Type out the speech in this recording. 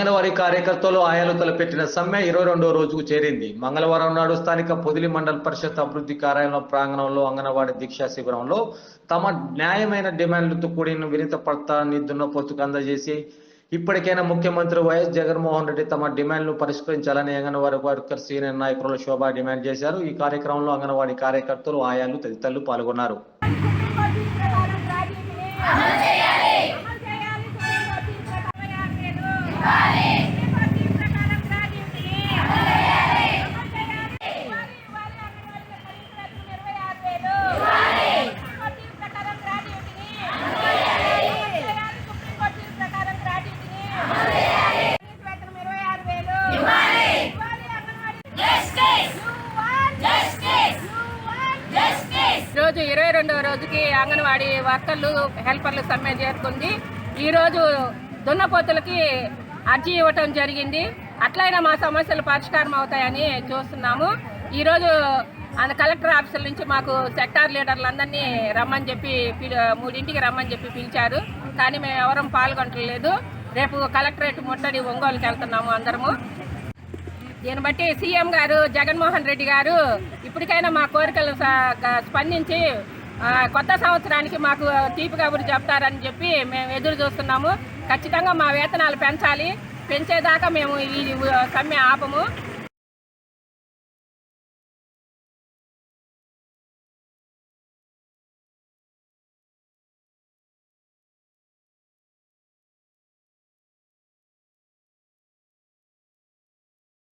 అంగన్వాడీ కార్యకర్తలు ఆయాలు తలపెట్టిన సమ్మె 22వ రోజుకు చేరింది. మంగళవారం నాడు స్థానిక పొదిలి మండల పరిషత్ అభివృద్ధి కార్యాలయం ప్రాంగణంలో అంగన్వాడీ దీక్షా శిబిరంలో తమ న్యాయమైన డిమాండ్లతో కూడిన వినతి పత్రాన్ని దున్నపోతుకు అందజేసి ఇప్పటికైనా ముఖ్యమంత్రి వైఎస్ జగన్మోహన్ రెడ్డి తమ డిమాండ్లు పరిష్కరించాలని అంగన్వాడీ వర్కర్స్ సీనియర్ నాయకులు శోభ డిమాండ్ చేశారు. ఈ కార్యక్రమంలో అంగన్వాడీ కార్యకర్తలు ఆయాలు తదితరులు పాల్గొన్నారు. ఈరోజు 22వ రోజుకి అంగన్వాడీ వర్కర్లు హెల్పర్లు సమ్మె చేరుకుంది. ఈరోజు దున్నపోతులకి అర్జీ ఇవ్వటం జరిగింది. అట్లయినా మా సమస్యలు పరిష్కారం అవుతాయని చూస్తున్నాము. ఈరోజు కలెక్టర్ ఆఫీసుల నుంచి మాకు సెక్టార్ లీడర్లందరినీ రమ్మని చెప్పి 3ంటికి రమ్మని చెప్పి పిలిచారు. కానీ మేము ఎవరం పాల్గొనట్లేదు. రేపు కలెక్టరేట్ ముట్టడి ఒంగోలుకి వెళ్తున్నాము అందరము. దీన్ని బట్టి సీఎం గారు జగన్మోహన్ రెడ్డి గారు ఇప్పటికైనా మా కోరికలు స్పందించి కొత్త సంవత్సరానికి మాకు తీపి కబురు చెప్తారని చెప్పి మేము ఎదురు చూస్తున్నాము. ఖచ్చితంగా మా వేతనాలు పెంచాలి. పెంచేదాకా మేము ఈ సమ్మె ఆపము.